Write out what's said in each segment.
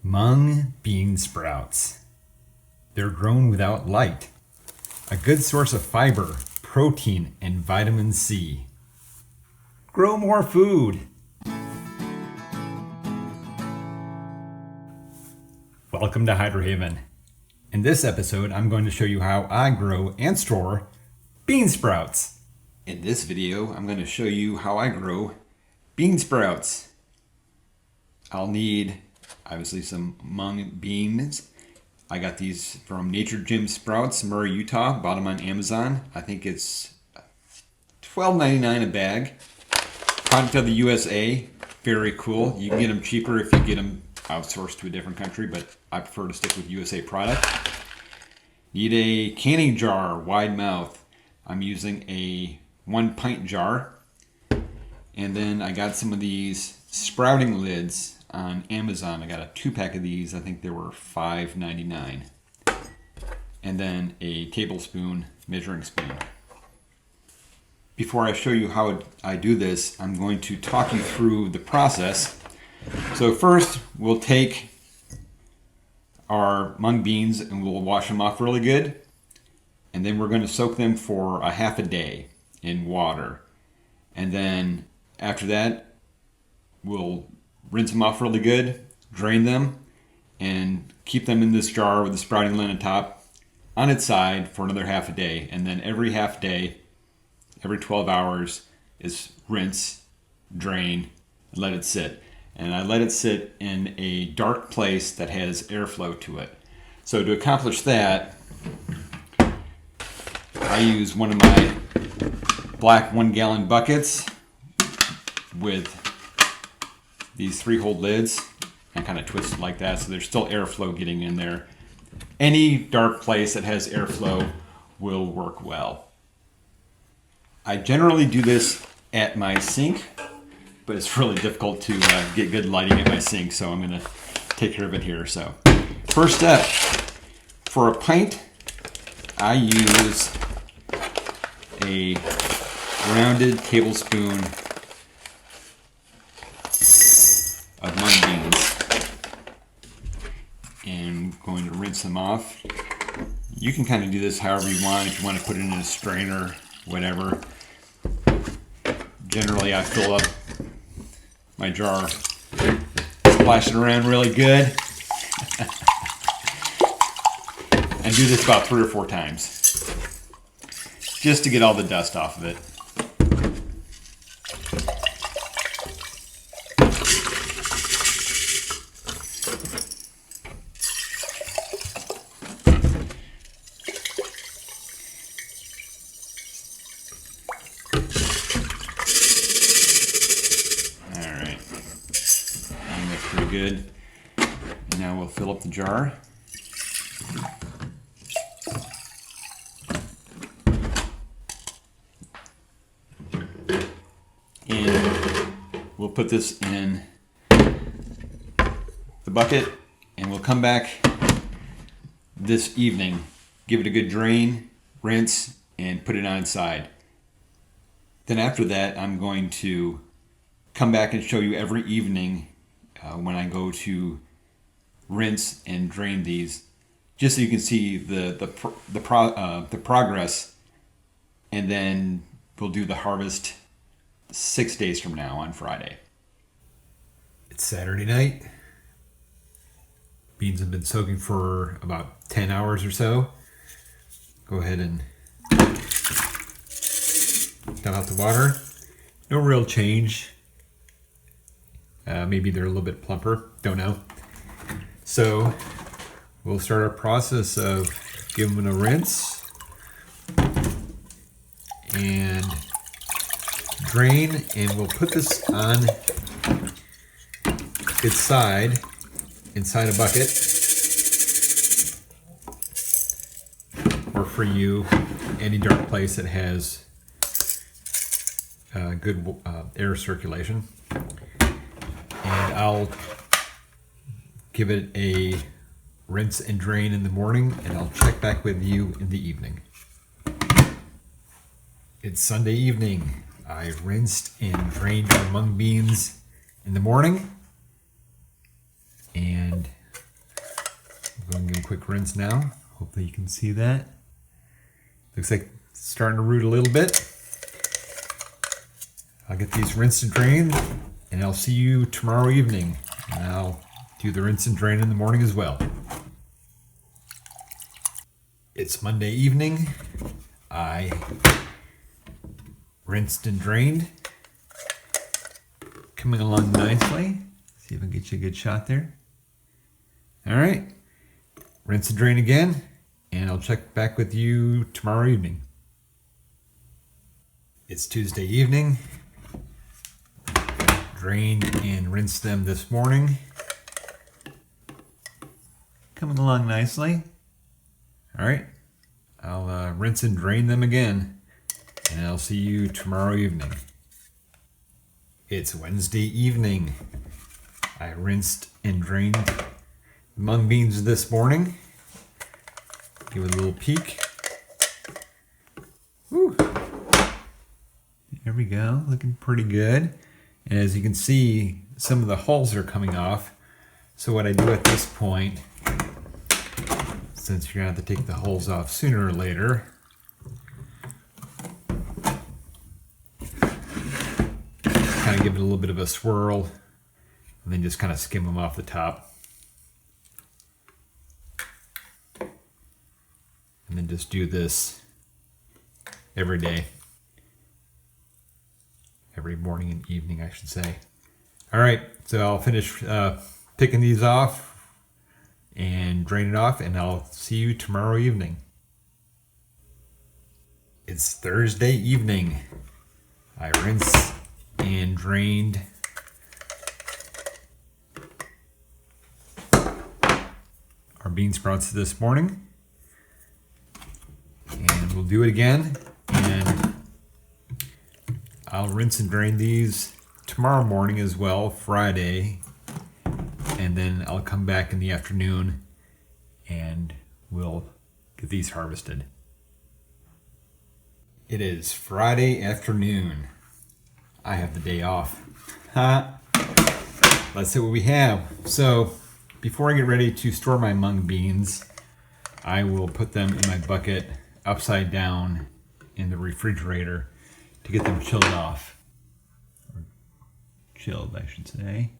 Mung Bean Sprouts. They're grown without light. A good source of fiber, protein, and vitamin C. Grow more food. Welcome to Hydro Haven. In this episode, I'm going to show you how I grow and store bean sprouts. In this video, I'm going to show you how I grow bean sprouts. I'll need, obviously, some mung beans. I got these from Nature Gym Sprouts, Murray, Utah. Bought them on Amazon. I think it's $12.99 a bag. Product of the USA. Very cool. You can get them cheaper if you get them outsourced to a different country, but I prefer to stick with USA product. Need a canning jar, wide mouth. I'm using a 1 pint jar. And then I got some of these sprouting lids on Amazon. I got a 2-pack of these. I think they were $5.99. And then a tablespoon measuring spoon. Before I show you how I do this, I'm going to talk you through the process. So first, we'll take our mung beans and we'll wash them off really good. And then we're going to soak them for a half a day in water. And then after that, we'll rinse them off really good, drain them, and keep them in this jar with the sprouting lid on top on its side for another half a day. And then every half day, every 12 hours, is rinse, drain, and let it sit. And I let it sit in a dark place that has airflow to it. So to accomplish that, I use one of my black 1-gallon buckets with these 3-hole lids and kind of twist it like that so there's still airflow getting in there. Any dark place that has airflow will work well. I generally do this at my sink, but it's really difficult to get good lighting at my sink, so I'm going to take care of it here. So, first step, for a pint, I use a rounded tablespoon of mung beans, and I'm going to rinse them off. You can kind of do this however you want. If you want to put it in a strainer, whatever. Generally, I fill up my jar, splash it around really good, and do this about 3 or 4 times, just to get all the dust off of it. Pretty good. And now we'll fill up the jar. And we'll put this in the bucket and we'll come back this evening, give it a good drain, rinse, and put it on its side. Then after that, I'm going to come back and show you every evening when I go to rinse and drain these, just so you can see the progress. And then we'll do the harvest 6 days from now on Friday. It's Saturday night. Beans have been soaking for about 10 hours or so. Go ahead and dump out the water. No real change. Maybe they're a little bit plumper, don't know. So we'll start our process of giving them a rinse and drain, and we'll put this on its side inside a bucket, or for you, any dark place that has good air circulation. And I'll give it a rinse and drain in the morning, and I'll check back with you in the evening. It's Sunday evening. I rinsed and drained our mung beans in the morning, and Go and give a quick rinse now. Hopefully you can see that. Looks like it's starting to root a little bit. I'll get these rinsed and drained, and I'll see you tomorrow evening. And I'll do the rinse and drain in the morning as well. It's Monday evening. I rinsed and drained. Coming along nicely. See if I can get you a good shot there. All right. Rinse and drain again, and I'll check back with you tomorrow evening. It's Tuesday evening. Drained and rinsed them this morning. Coming along nicely. All right, I'll rinse and drain them again, and I'll see you tomorrow evening. It's Wednesday evening. I rinsed and drained the mung beans this morning. Give it a little peek. Woo. There we go, looking pretty good. And as you can see, some of the hulls are coming off. So what I do at this point, since you're gonna have to take the hulls off sooner or later, kind of give it a little bit of a swirl, and then just kind of skim them off the top. And then just do this every day. Every morning and evening, I should say. All right, so I'll finish picking these off and drain it off, and I'll see you tomorrow evening. It's Thursday evening. I rinsed and drained our bean sprouts this morning, and we'll do it again, and I'll rinse and drain these tomorrow morning as well, Friday, and then I'll come back in the afternoon and we'll get these harvested. It is Friday afternoon. I have the day off. Let's see what we have. So before I get ready to store my mung beans, I will put them in my bucket upside down in the refrigerator to get them chilled off. Or chilled, I should say.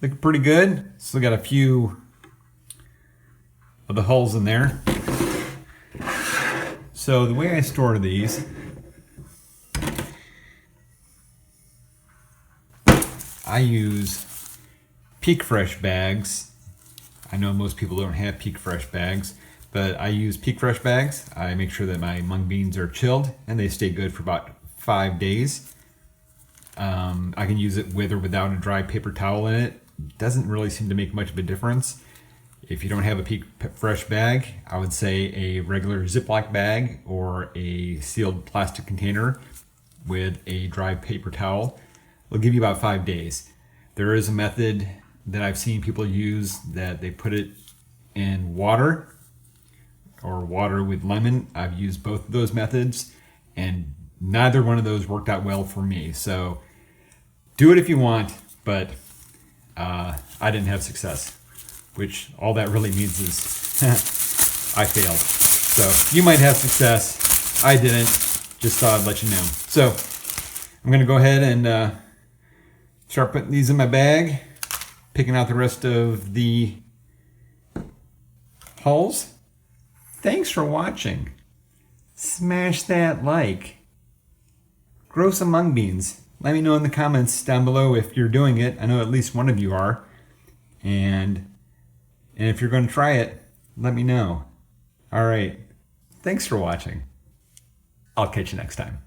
Looking pretty good. Still got a few of the hulls in there. So the way I store these, I use Peak Fresh bags. I know most people don't have Peak Fresh bags, but I use Peak Fresh bags. I make sure that my mung beans are chilled and they stay good for about 5 days. I can use it with or without a dry paper towel in it. Doesn't really seem to make much of a difference. If you don't have a Peak Fresh bag, I would say a regular Ziploc bag or a sealed plastic container with a dry paper towel will give you about 5 days. There is a method that I've seen people use that they put it in water or water with lemon. I've used both of those methods and neither one of those worked out well for me. So do it if you want, but I didn't have success, which all that really means is I failed. So you might have success. I didn't. Just thought I'd let you know. So I'm gonna go ahead and start putting these in my bag, picking out the rest of the hulls. Thanks for watching. Smash that like. Grow some mung beans. Let me know in the comments down below if you're doing it. I know at least one of you are. And if you're going to try it, let me know. All right. Thanks for watching. I'll catch you next time.